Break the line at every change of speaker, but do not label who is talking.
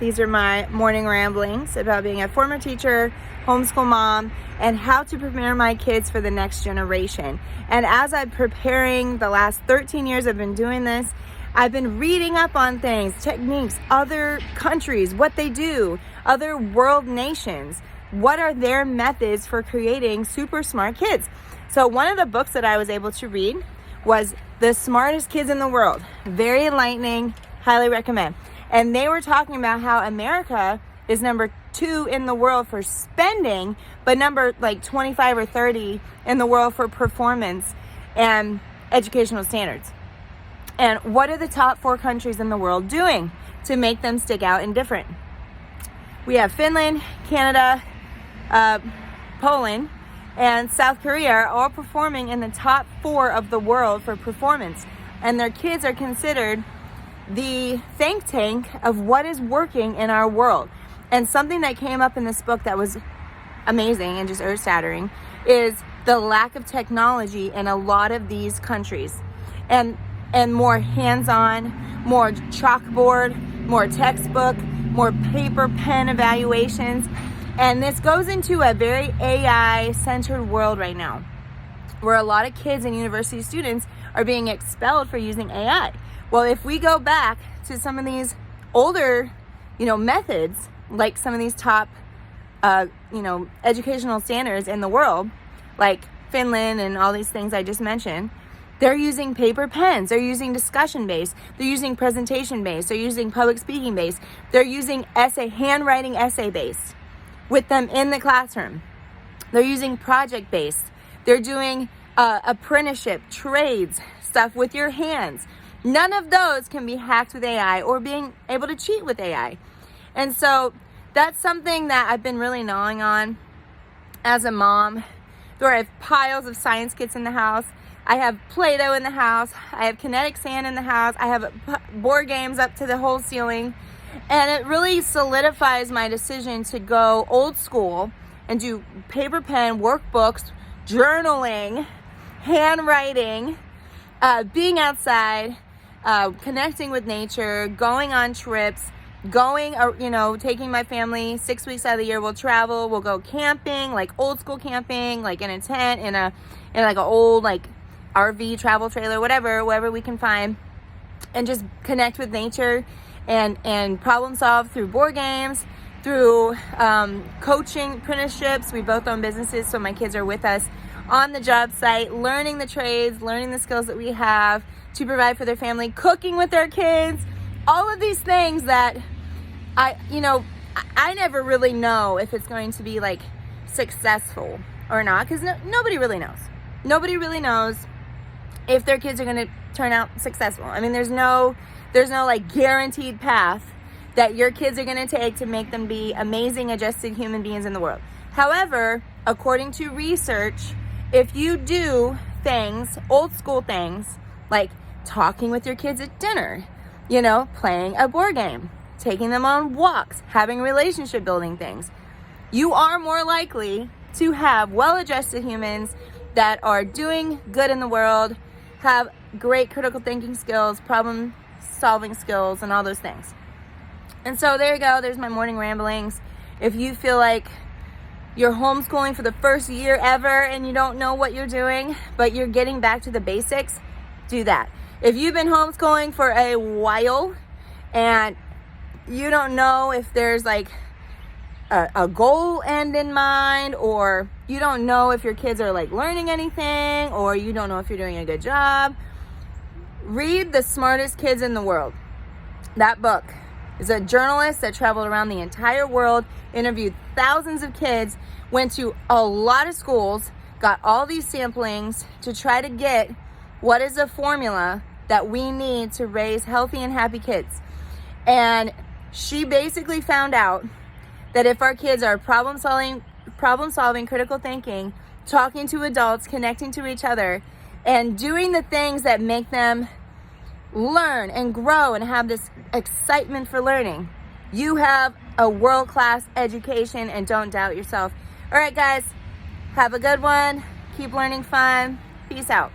These are my morning ramblings about being a former teacher, homeschool mom, and how to prepare my kids for the next generation. And as I'm preparing, the last 13 years I've been doing this, I've been reading up on things, techniques, other countries, what they do, other world nations. What are their methods for creating super smart kids? So one of the books that I was able to read was The Smartest Kids in the World. Very enlightening, highly recommend. And they were talking about how America is number 2 in the world for spending, but number like 25 or 30 in the world for performance and educational standards. And what are the top 4 countries in the world doing to make them stick out and different? We have Finland, Canada, Poland, and South Korea are all performing in the top 4 of the world for performance. And their kids are considered the think tank of what is working in our world. And something that came up in this book that was amazing and just earth-shattering is the lack of technology in a lot of these countries. And more hands-on, more chalkboard, more textbook, more paper pen evaluations. And this goes into a very AI-centered world right now, where a lot of kids and university students are being expelled for using AI. Well, if we go back to some of these older, methods, like some of these top, educational standards in the world, like Finland and all these things I just mentioned, they're using paper pens, they're using discussion-based, they're using presentation-based, they're using public speaking-based, they're using handwriting essay-based with them in the classroom. They're using project-based. They're doing apprenticeship, trades, stuff with your hands. None of those can be hacked with AI or being able to cheat with AI. And so that's something that I've been really gnawing on as a mom. Where I have piles of science kits in the house. I have Play-Doh in the house. I have kinetic sand in the house. I have board games up to the whole ceiling. And it really solidifies my decision to go old school and do paper pen workbooks, journaling, handwriting, being outside, connecting with nature, going on trips, taking my family 6 weeks out of the year. We'll travel, we'll go camping, like old school camping, like in a tent, in like an old like RV travel trailer, wherever we can find, and just connect with nature and problem solve through board games, through coaching, apprenticeships. We both own businesses, so my kids are with us on the job site, learning the trades, learning the skills that we have to provide for their family, cooking with their kids, all of these things that I never really know if it's going to be like successful or not, because nobody really knows. Nobody really knows if their kids are going to turn out successful. I mean, there's no like guaranteed path that your kids are going to take to make them be amazing, adjusted human beings in the world. However, according to research, if you do things, old school things, like talking with your kids at dinner, playing a board game, taking them on walks, having relationship building things, you are more likely to have well-adjusted humans that are doing good in the world, have great critical thinking skills, problem solving skills, and all those things. And so there you go. There's my morning ramblings. If you feel like you're homeschooling for the first year ever and you don't know what you're doing, but you're getting back to the basics, do that. If you've been homeschooling for a while and you don't know if there's like a goal end in mind, or you don't know if your kids are like learning anything, or you don't know if you're doing a good job, read The Smartest Kids in the World. That book is a journalist that traveled around the entire world, interviewed thousands of kids, went to a lot of schools, got all these samplings to try to get what is a formula that we need to raise healthy and happy kids. And she basically found out that if our kids are problem solving, critical thinking, talking to adults, connecting to each other, and doing the things that make them learn and grow and have this excitement for learning, you have a world-class education, and don't doubt yourself. All right, guys, have a good one. Keep learning fun. Peace out.